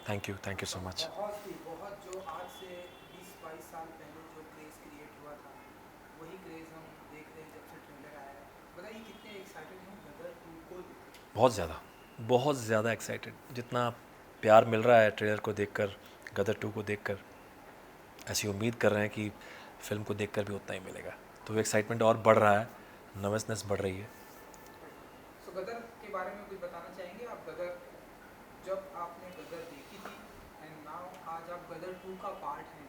Thank you so much. बहुत जो आज से 20-22 साल पहले जो क्रेज़ क्रिएट हुआ था, वही क्रेज़ हम देख रहे हैं जब से ट्रेलर आया है। बताइए कितने एक्साइटेड हैं गदर 2 को लेकर? बहुत ज़्यादा एक्साइटेड। जितना प्यार मिल रहा है ट्रेलर को देखकर, गदर टू को देखकर, ऐसी उम्मीद कर रहे हैं कि फ़िल्म को देखकर भी उतना ही मिलेगा। तो एक्साइटमेंट और बढ़ रहा है, नर्वसनेस बढ़ रही है। सो गदर के बारे में कुछ बताना चाहेंगे आप? गदर, जब आपने गदर देखी थी एंड नाउ आज आप गदर 2 का पार्ट हैं,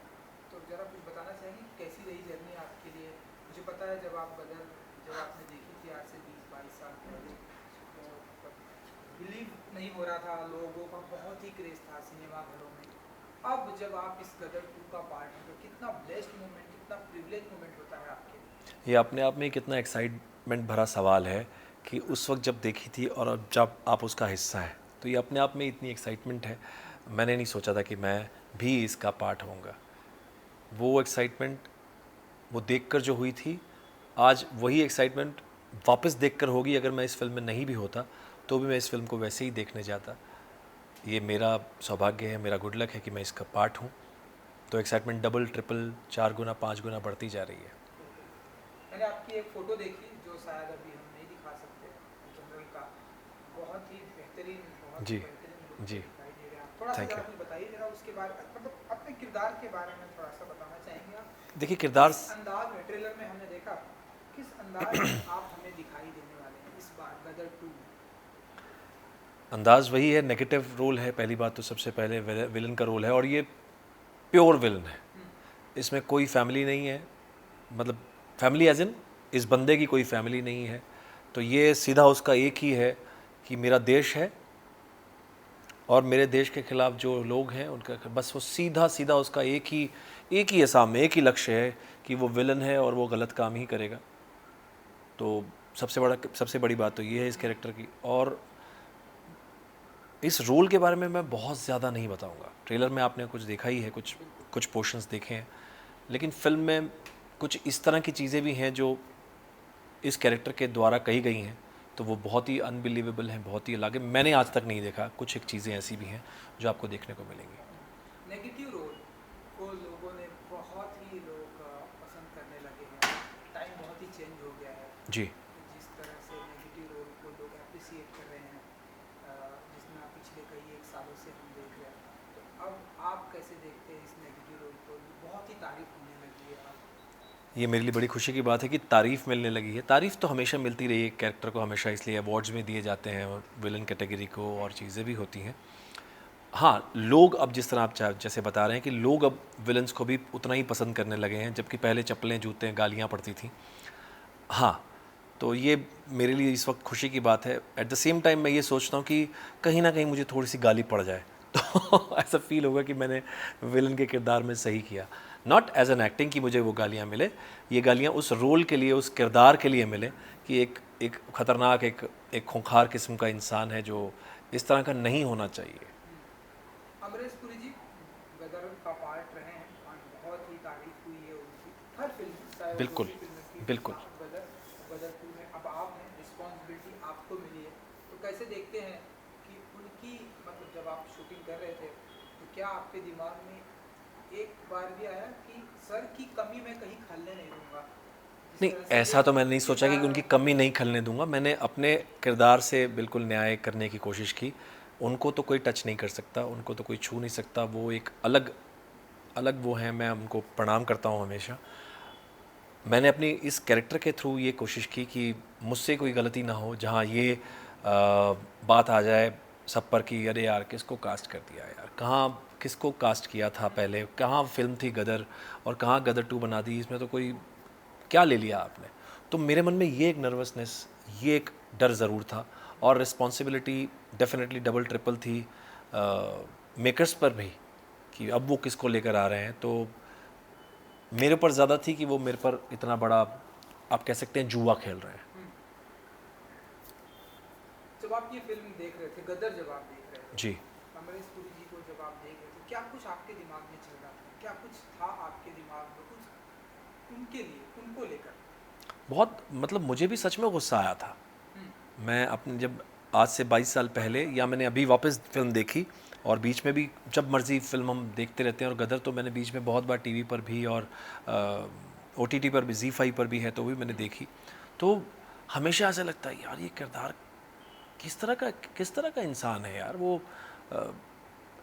तो ज़रा कुछ बताना चाहेंगे कैसी रही जर्नी आपके लिए? मुझे पता है जब आपने देखी थी आज से 20-22 साल पहले, तो मतलब बिलीव नहीं हो रहा था, लोगों का बहुत ही क्रेज़ था सिनेमा घरों में। अब जब आप इस गदर 2 का पार्ट हैं, तो कितना ब्लेस्ड मोमेंट, कितना प्रिविलेज मोमेंट होता है आपके लिए? ये अपने आप में कितना एक्साइटमेंट भरा सवाल है कि उस वक्त जब देखी थी और अब जब आप उसका हिस्सा है, तो ये अपने आप में इतनी एक्साइटमेंट है। मैंने नहीं सोचा था कि मैं भी इसका पार्ट होऊंगा। वो एक्साइटमेंट वो देखकर जो हुई थी, आज वही एक्साइटमेंट वापस देखकर होगी। अगर मैं इस फिल्म में नहीं भी होता तो भी मैं इस फिल्म को वैसे ही देखने जाता। ये मेरा सौभाग्य है, मेरा गुड लक है कि मैं इसका पार्ट हूँ। तो एक्साइटमेंट डबल ट्रिपल 4 गुना 5 गुना बढ़ती जा रही है। बिल्कुल। मैंने आपकी एक फ़ोटो देखी जो शायद अभी हम नहीं दिखा सकते जनरल का। बहुत ही जी बेहतरीन लुक जी। में दिखाई दे रहे हैं आप। थोड़ा सा थैंक ज़रा यू। कुछ बताइए ज़रा उसके बारे, मतलब अपने किरदार के बारे में थोड़ा सा बताना चाहेंगे आप? देखिए किरदार किस अंदाज में ट्रेलर में हमने देखा, किस अंदाज में आप हमें दिखाई देने वाले हैं इस बार गदर 2 में? अंदाज़ वही है, नेगेटिव रोल है। पहली बात तो सबसे पहले विलन का रोल है, और ये प्योर विलन है। हम्म, इसमें कोई फैमिली नहीं है, मतलब फैमिली एज इन इस बंदे की कोई फैमिली नहीं है। तो ये सीधा उसका एक ही है कि मेरा देश है और मेरे देश के खिलाफ जो लोग हैं उनका, बस वो सीधा सीधा उसका एक ही है सामने, एक ही लक्ष्य है कि वो विलन है और वो गलत काम ही करेगा। तो सबसे बड़ी बात तो ये है इस कैरेक्टर की। और इस रोल के बारे में मैं बहुत ज़्यादा नहीं बताऊंगा। ट्रेलर में आपने कुछ देखा ही है, कुछ बिल्कुल। कुछ पोर्शंस देखे हैं। लेकिन फिल्म में कुछ इस तरह की चीज़ें भी हैं जो इस कैरेक्टर के द्वारा कही गई हैं, तो वो बहुत ही अनबिलीवेबल हैं, बहुत ही अलग है। मैंने आज तक नहीं देखा। कुछ एक चीज़ें ऐसी भी हैं जो आपको देखने को मिलेंगी। नेगेटिव रोल को लोगों ने बहुत ही लोग पसंद करने लगे हैं। टाइम बहुत ही चेंज हो गया है। जी। जिस तरह से नेगेटिव रोल को लोग अप्रिसिएट कर रहे हैं, जिसमें आप पिछले कई एक सालों से हम देख रहे हैं, तो अब आप कैसे देखते हैं इस नेगेटिव रोल को? बहुत ही तारीफ होने लगी है अब। ये मेरे लिए बड़ी खुशी की बात है कि तारीफ़ मिलने लगी है। तारीफ़ तो हमेशा मिलती रही है, कैरेक्टर को हमेशा इसलिए अवार्ड्स में दिए जाते हैं, विलन कैटेगरी को, और चीज़ें भी होती हैं। हाँ, लोग अब जिस तरह आप जैसे बता रहे हैं कि लोग अब विलन्स को भी उतना ही पसंद करने लगे हैं, जबकि पहले चप्पलें, जूते, गालियाँ पड़ती थीं। हाँ, तो ये मेरे लिए इस वक्त खुशी की बात है। एट द सेम टाइम मैं ये सोचता हूँ कि कहीं न कहीं मुझे थोड़ी-सी गाली पड़ जाए, तो ऐसा फ़ील होगा कि मैंने विलन के किरदार में सही किया। नॉट एज़ एन एक्टिंग कि मुझे वो गालियाँ मिले, ये गालियाँ उस रोल के लिए, उस किरदार के लिए मिले कि एक एक खतरनाक, एक खूंखार किस्म का इंसान है जो इस तरह का नहीं होना चाहिए। अमरीश पुरी जी गदर का पार्ट रहे हैं और बहुत ही तारीफ हुई है उनकी हर फिल्म में, चाहे वो जो बिल्कुल, भी फिल्म की। बिल्कुल। गदर गदर 2 में अब आप हैं, रिस्पॉन्सिबिलिटी आपको मिली है, तो कैसे देखते हैं कि उनकी, मतलब जब आप शूटिंग कर रहे थे, तो क्या आपके दिमाग में एक बार भी आया कि सर की कमी मैं कहीं खलने नहीं दूंगा? जिस नहीं, तरह से ऐसा एक तो मैंने नहीं सोचा कि किरदार उनकी में। कमी नहीं खलने दूँगा। मैंने अपने किरदार से बिल्कुल न्याय करने की कोशिश की। उनको तो कोई टच नहीं कर सकता, उनको तो कोई छू नहीं सकता। वो एक अलग अलग वो हैं, मैं उनको प्रणाम करता हूँ हमेशा। मैंने अपनी इस कैरेक्टर के थ्रू ये कोशिश की कि मुझसे कोई गलती ना हो, जहाँ ये बात आ जाए सब पर कि अरे यार किसको कास्ट कर दिया यार, कहाँ किसको कास्ट किया था पहले, कहाँ फिल्म थी गदर और कहाँ गदर 2 बना दी, इसमें तो कोई क्या ले लिया आपने। तो मेरे मन में ये एक नर्वसनेस, ये एक डर ज़रूर था। और रिस्पॉन्सिबिलिटी डेफिनेटली डबल ट्रिपल थी मेकर्स पर भी, कि अब वो किसको लेकर आ रहे हैं। तो मेरे ऊपर ज़्यादा थी कि वो मेरे पर इतना बड़ा, आप कह सकते हैं, जुआ खेल रहे हैं। हम्म, जब आप ये फिल्म देख रहे थे, गदर जब आप देख रहे थे, जी। अमरीश पुरी जी को जब आप देख रहे थे, क्या कुछ आपके दिमाग में चल रहा था? क्या कुछ था आपके दिमाग में कुछ उनके लिए, उनको लेकर? बहुत, मतलब मुझे भी सच में गुस्सा आया था। हम्म, मैं अपने जब आज से 22 साल पहले, या मैंने अभी वापस फिल्म देखी और बीच में भी जब मर्ज़ी फिल्म हम देखते रहते हैं। और गदर तो मैंने बीच में बहुत बार टीवी पर भी और OTT पर भी, ZEE5 पर भी है तो भी मैंने देखी। तो हमेशा ऐसा लगता है यार ये किरदार किस तरह का इंसान है यार वो। अ,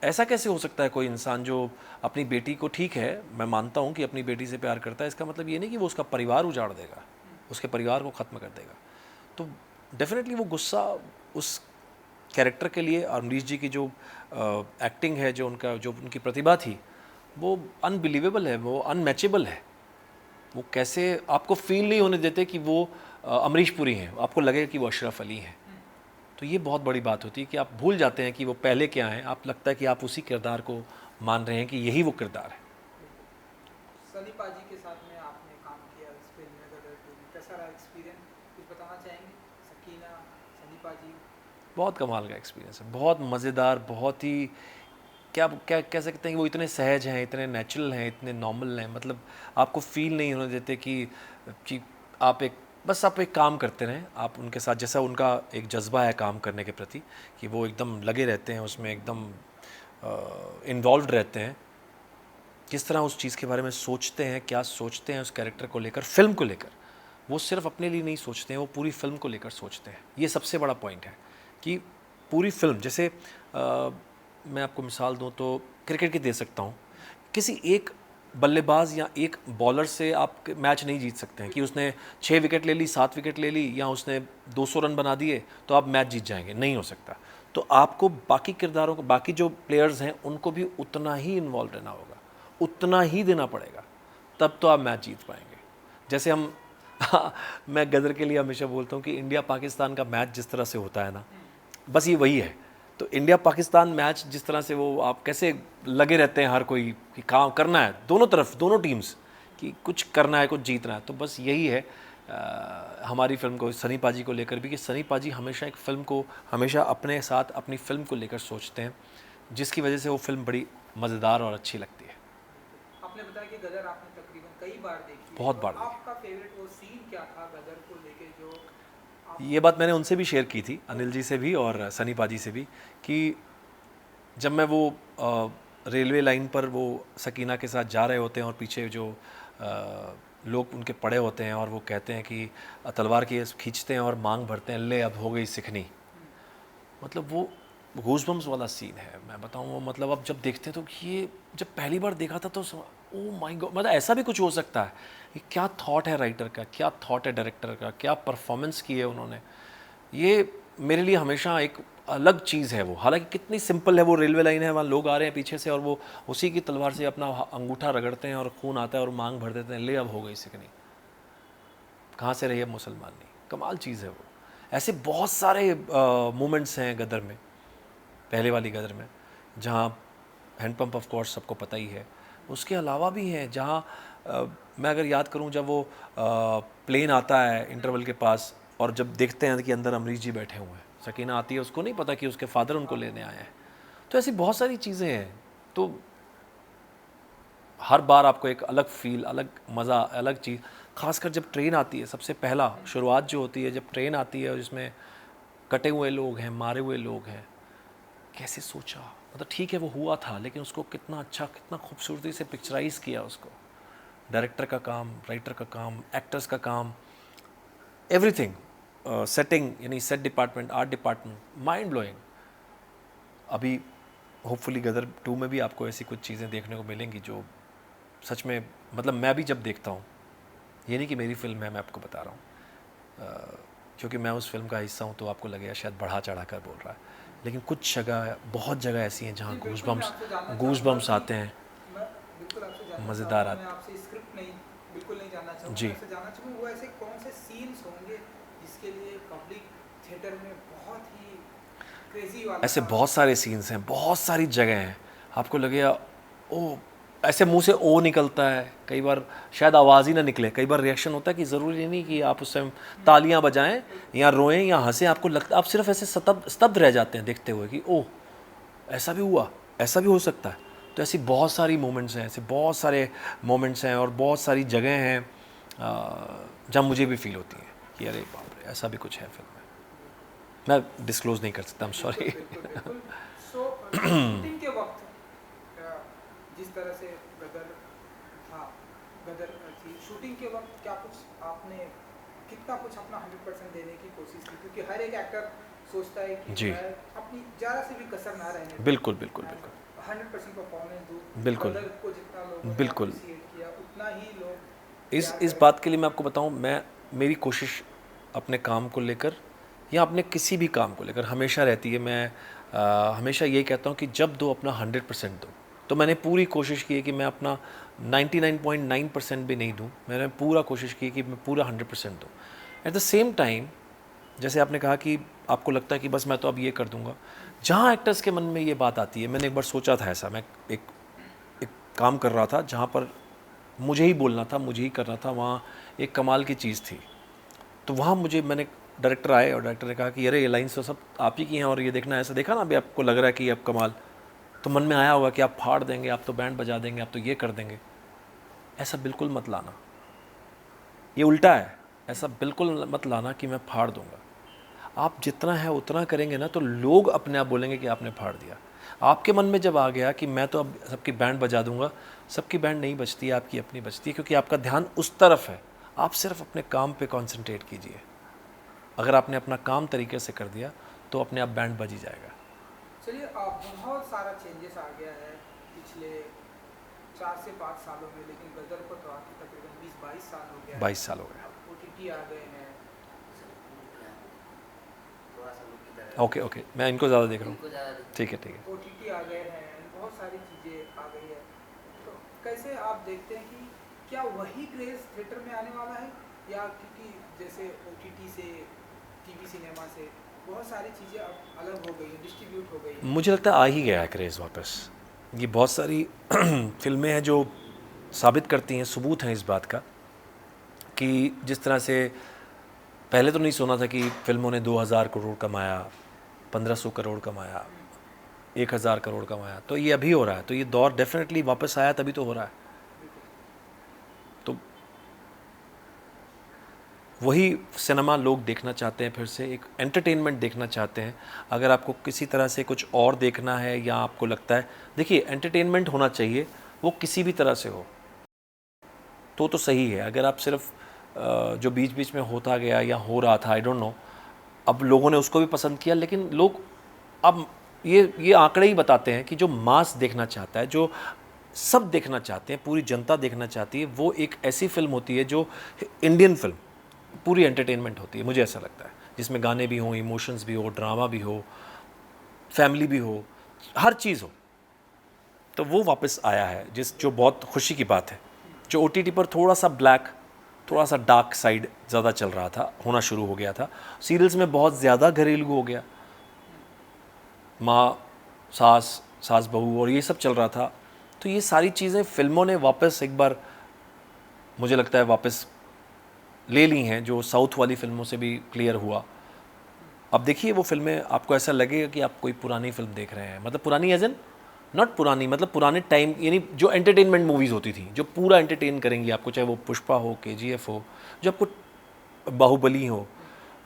ऐसा कैसे हो सकता है कोई इंसान जो अपनी बेटी को, ठीक है मैं मानता हूँ कि अपनी बेटी से प्यार करता है, इसका मतलब ये नहीं कि वो उसका परिवार उजाड़ देगा, उसके परिवार को ख़त्म कर देगा। तो डेफिनेटली वो गुस्सा उस कैरेक्टर के लिए, अमरीश जी की जो एक्टिंग है, जो उनकी प्रतिभा थी, वो अनबिलीवेबल है, वो अनमैचेबल है। वो कैसे आपको फील नहीं होने देते कि वो अमरीश पुरी हैं, आपको लगेगा कि वो अशरफ अली हैं। तो ये बहुत बड़ी बात होती है कि आप भूल जाते हैं कि वो पहले क्या हैं, आप लगता है कि आप उसी किरदार को मान रहे हैं कि यही वो किरदार है। सनी पाजी के साथ में आपने काम किया इस फिल्म में गदर 2 में, कैसा रहा एक्सपीरियंस, कुछ बताना चाहेंगे? सकीना, सनी पाजी। बहुत कमाल का एक्सपीरियंस है, बहुत मज़ेदार, बहुत ही क्या क्या कह सकते हैं कि वो इतने सहज हैं, इतने नेचुरल हैं, इतने नॉर्मल हैं। मतलब आपको फील नहीं होने देते कि आप एक काम करते रहें, आप उनके साथ, जैसा उनका एक जज्बा है काम करने के प्रति कि वो एकदम लगे रहते हैं उसमें, एकदम इन्वॉल्व रहते हैं। किस तरह उस चीज़ के बारे में सोचते हैं, क्या सोचते हैं उस कैरेक्टर को लेकर, फिल्म को लेकर। वो सिर्फ अपने लिए नहीं सोचते हैं, वो पूरी फिल्म को लेकर सोचते हैं। ये सबसे बड़ा पॉइंट है कि पूरी फिल्म, जैसे मैं आपको मिसाल दूं तो क्रिकेट की दे सकता हूं। किसी एक बल्लेबाज या एक बॉलर से आप मैच नहीं जीत सकते हैं कि उसने 6 विकेट ले ली, 7 विकेट ले ली या उसने 200 रन बना दिए तो आप मैच जीत जाएंगे, नहीं हो सकता। तो आपको बाकी किरदारों को, बाकी जो प्लेयर्स हैं उनको भी उतना ही इन्वॉल्व रहना होगा, उतना ही देना पड़ेगा, तब तो आप मैच जीत पाएंगे। जैसे हम मैं गदर के लिए हमेशा बोलता हूँ कि इंडिया पाकिस्तान का मैच जिस तरह से होता है ना, बस ये वही है। तो इंडिया पाकिस्तान मैच जिस तरह से वो, आप कैसे लगे रहते हैं हर कोई कि काम करना है, दोनों तरफ, दोनों टीम्स, कि कुछ करना है, कुछ जीतना है। तो बस यही है हमारी फिल्म को, सनी पाजी को लेकर भी, कि सनी पाजी हमेशा एक फ़िल्म को, हमेशा अपने साथ अपनी फ़िल्म को लेकर सोचते हैं, जिसकी वजह से वो फिल्म बड़ी मज़ेदार और अच्छी लगती है। आपने बताया कि गदर आपने तकरीबन कई बार देखी है, बहुत तो बार देखी। आपका फेवरेट वो सीन क्या था गदर को लेके जो आप? ये बात मैंने उनसे भी शेयर की थी, अनिल जी से भी और सनी पाजी से भी, कि जब मैं वो रेलवे लाइन पर वो सकीना के साथ जा रहे होते हैं और पीछे जो लोग उनके पड़े होते हैं और वो कहते हैं कि तलवार की खींचते हैं और मांग भरते हैं, ले अब हो गई सिखनी। मतलब वो गूज़बम्स वाला सीन है, मैं बताऊँ वो, मतलब अब जब देखते हैं तो ये, जब पहली बार देखा था तो ओ माय गॉड, मतलब ऐसा भी कुछ हो सकता है। ये क्या थॉट है राइटर का, क्या थॉट है डायरेक्टर का, क्या परफॉर्मेंस की है उन्होंने। ये मेरे लिए हमेशा एक अलग चीज़ है वो। हालांकि कितनी सिंपल है, वो रेलवे लाइन है, वहाँ लोग आ रहे हैं पीछे से और वो उसी की तलवार से अपना अंगूठा रगड़ते हैं और खून आता है और मांग भर देते हैं, ले अब हो गई सिकनी, कहाँ से रही अब मुसलमानी। कमाल चीज़ है वो। ऐसे बहुत सारे मोमेंट्स हैं गदर में, पहले वाली गदर में, जहाँ हैंडपम्प ऑफ कोर्स सबको पता ही है, उसके अलावा भी हैं जहाँ मैं अगर याद करूँ, जब वो प्लेन आता है इंटरवल के पास और जब देखते हैं कि अंदर अमरीश जी बैठे हुए हैं, सकीना आती है, उसको नहीं पता कि उसके फादर उनको लेने आए हैं। तो ऐसी बहुत सारी चीज़ें हैं। तो हर बार आपको एक अलग फील, अलग मज़ा, अलग चीज़, खासकर जब ट्रेन आती है, सबसे पहला शुरुआत जो होती है जब ट्रेन आती है और जिसमें कटे हुए लोग हैं, मारे हुए लोग हैं, कैसे सोचा, मतलब ठीक है वो हुआ था, लेकिन उसको कितना अच्छा, कितना खूबसूरती से पिक्चराइज़ किया उसको। डायरेक्टर का काम, राइटर का काम, एक्टर्स का काम, एवरीथिंग, सेटिंग, यानी set department, art department, mind blowing. अभी होपफुली गदर 2 में भी आपको ऐसी कुछ चीज़ें देखने को मिलेंगी जो सच में, मतलब मैं भी जब देखता हूँ, ये नहीं कि मेरी फिल्म है, मैं आपको बता रहा हूँ, क्योंकि मैं उस फिल्म का हिस्सा हूँ तो आपको लगेगा शायद बढ़ा चढ़ा कर बोल रहा है, लेकिन कुछ जगह, बहुत जगह ऐसी हैं जहाँ जी, बिल्कुल, मैं आपसे जानना चाहूँगा गूज़बम्स कि आते हैं, मैं बिल्कुल आपसे जानना मज़ेदार चाहूँगा, मैं आते आपसे स्क्रिप्ट नहीं, बिल्कुल नहीं जानना चाहूँगा, जी। मैं आपसे जानना चाहूँगा वो ऐसे कौन से सीन्स होंगे जिसके लिए पब्लिक थिएटर में बहुत ही क्रेजी वाला ऐसे था? बहुत सारे सीन्स हैं, बहुत सारी जगह हैं, आपको लगेगा ओ, ऐसे मुंह से ओ निकलता है, कई बार शायद आवाज़ ही ना निकले, कई बार रिएक्शन होता है कि ज़रूरी नहीं कि आप उस टाइम तालियां बजाएं या रोएं या हंसें, आपको लगता, आप सिर्फ ऐसे स्तब्ध रह जाते हैं देखते हुए कि ओह ऐसा भी हुआ, ऐसा भी हो सकता है। तो ऐसी बहुत सारी मोमेंट्स हैं, ऐसे बहुत सारे मोमेंट्स हैं और बहुत सारी जगह हैं जहाँ मुझे भी फील होती हैं कि अरे बाप रे, ऐसा भी कुछ है फिल्म में। मैं डिस्क्लोज़ नहीं कर सकता, आई एम सॉरी। बिल्कुल, बिल्कुल। सो शूटिंग जिस तरह से गदर था, गदर थी, शूटिंग के वक्त क्या कुछ आपने कितना कुछ अपना 100% देने की कोशिश की? क्योंकि हर एक एक्टर सोचता है कि जी, मैं अपनी ज़रा से भी कसर ना रहने दूँ, बिल्कुल, बिल्कुल, मैं बिल्कुल, 100% परफॉर्मेंस दूँ। बिल्कुल, गदर को जितना लोगों ने बिल्कुल। अप्रिसिएट किया उतना ही लोग इस प्यार इस करें। बात के लिए मैं आपको बताऊँ, मैं मेरी कोशिश अपने काम को लेकर या अपने किसी भी काम को लेकर हमेशा रहती है। मैं हमेशा यही कहता हूँ कि जब दो अपना 100% दो। तो मैंने पूरी कोशिश की है कि मैं अपना 99.9% भी नहीं दूँ। मैंने पूरा कोशिश की है कि मैं पूरा 100% दूँ। एट द सेम टाइम, जैसे आपने कहा कि आपको लगता है कि बस मैं तो अब ये कर दूँगा। जहाँ एक्टर्स के मन में ये बात आती है, मैंने एक बार सोचा था ऐसा, मैं एक एक काम कर रहा था जहाँ पर मुझे ही बोलना था, मुझे ही करना था, वहाँ एक कमाल की चीज़ थी। तो वहाँ मैंने डायरेक्टर आए और डायरेक्टर ने कहा कि अरे ये लाइन्स तो सब आप ही की हैं और ये देखना, ऐसा देखा ना अभी आपको लग रहा है कि अब कमाल, तो मन में आया होगा कि आप फाड़ देंगे, आप तो बैंड बजा देंगे, आप तो ये कर देंगे। ऐसा बिल्कुल मत लाना, ये उल्टा है। ऐसा बिल्कुल मत लाना कि मैं फाड़ दूंगा। आप जितना है उतना करेंगे ना, तो लोग अपने आप बोलेंगे कि आपने फाड़ दिया। आपके मन में जब आ गया कि मैं तो अब सबकी बैंड बजा दूंगा, सबकी बैंड नहीं बजती है, आपकी अपनी बजती है, क्योंकि आपका ध्यान उस तरफ है। आप सिर्फ अपने काम पे कंसंट्रेट कीजिए। अगर आपने अपना काम तरीके से कर दिया तो अपने आप बैंड बज ही जाएगा। चलिए, बहुत सारा चेंजेस आ गया है पिछले 4 से 5 सालों में, लेकिन गदर को तो आके तकरीबन 20-22 साल हो गया है। 22 साल हो गए। अब OTT आ गए हैं। ओके ओके, मैं इनको ज़्यादा देख रहा हूँ। ठीक है ठीक है। OTT आ गए हैं, बहुत सारी चीज़ें आ गई है। तो कैसे आप देखते हैं कि क्या वही क्रेज़ थिएटर में आने वाला है, या क्योंकि जैसे OTT से, टीवी सिनेमा से बहुत सारी चीज़ें अब अलग हो गई हैं, डिस्ट्रीब्यूट हो गई हैं? मुझे लगता है आ ही गया है क्रेज़ वापस। ये बहुत सारी फिल्में हैं जो साबित करती हैं, सबूत हैं इस बात का कि जिस तरह से पहले तो नहीं सुना था कि फिल्मों ने 2000 करोड़ कमाया, 1500 करोड़ कमाया, 1000 करोड़ कमाया, तो ये अभी हो रहा है। तो ये दौर डेफिनेटली वापस आया, तभी तो हो रहा है। तो वही सिनेमा लोग देखना चाहते हैं, फिर से एक एंटरटेनमेंट देखना चाहते हैं। अगर आपको किसी तरह से कुछ और देखना है या आपको लगता है, देखिए एंटरटेनमेंट होना चाहिए, वो किसी भी तरह से हो तो सही है। अगर आप सिर्फ जो बीच बीच में होता गया या हो रहा था, आई डोंट नो, अब लोगों ने उसको भी पसंद किया, लेकिन लोग अब ये आंकड़े ही बताते हैं कि जो मास देखना चाहता है, जो सब देखना चाहते हैं, पूरी जनता देखना चाहती है, वो एक ऐसी फिल्म होती है जो इंडियन फिल्म पूरी एंटरटेनमेंट होती है, मुझे ऐसा लगता है, जिसमें गाने भी हों, इमोशंस भी हो, ड्रामा भी हो, फैमिली भी हो, हर चीज़ हो। तो वो वापस आया है, जो बहुत खुशी की बात है। जो OTT पर थोड़ा सा ब्लैक, थोड़ा सा डार्क साइड ज़्यादा चल रहा था, होना शुरू हो गया था। सीरियल्स में बहुत ज़्यादा घरेलू हो गया, माँ सास, सास बहू और ये सब चल रहा था। तो ये सारी चीज़ें फिल्मों ने वापस एक बार, मुझे लगता है, वापस ले ली हैं, जो साउथ वाली फिल्मों से भी क्लियर हुआ। अब देखिए वो फिल्में, आपको ऐसा लगेगा कि आप कोई पुरानी फिल्म देख रहे हैं, मतलब पुरानी एज एन नॉट पुरानी, मतलब पुराने टाइम, यानी जो एंटरटेनमेंट मूवीज़ होती थी, जो पूरा एंटरटेन करेंगी आपको, चाहे वो पुष्पा हो, KGF हो, जो आपको बाहुबली हो,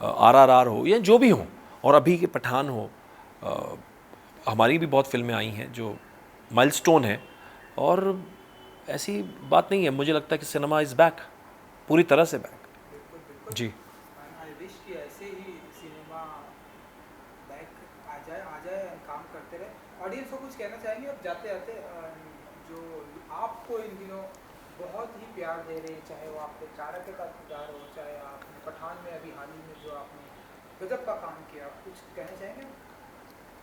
RRR हो, या जो भी हो, और अभी के पठान हो। हमारी भी बहुत फिल्में आई हैं जो माइलस्टोन है, और ऐसी बात नहीं है। मुझे लगता है कि सिनेमा इज़ बैक, पूरी तरह से बैक। बिल्कुल बिल्कुल। जी। आई विश कि ऐसे ही सिनेमा बैक आ जाए और काम करते रहे। ऑडियंस को कुछ कहना चाहेंगे अब जाते जाते, जो आपको इन दिनों बहुत ही प्यार दे रहे हैं, चाहे वो आपके चाणक्य का किरदार हो, चाहे आपने पठान में अभी हाल ही में जो आपने गजब का काम किया, कुछ कहना चाहेंगे?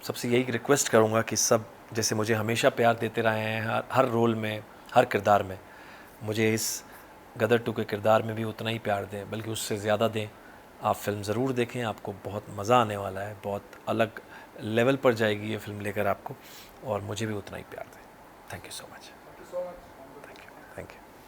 सबसे यही रिक्वेस्ट करूँगा कि सब जैसे मुझे हमेशा प्यार देते रहे हैं, हर रोल में, हर किरदार में, मुझे इस गदर 2 के किरदार में भी उतना ही प्यार दें, बल्कि उससे ज़्यादा दें। आप फ़िल्म ज़रूर देखें, आपको बहुत मज़ा आने वाला है, बहुत अलग लेवल पर जाएगी ये फ़िल्म लेकर आपको, और मुझे भी उतना ही प्यार दें। Thank you so much.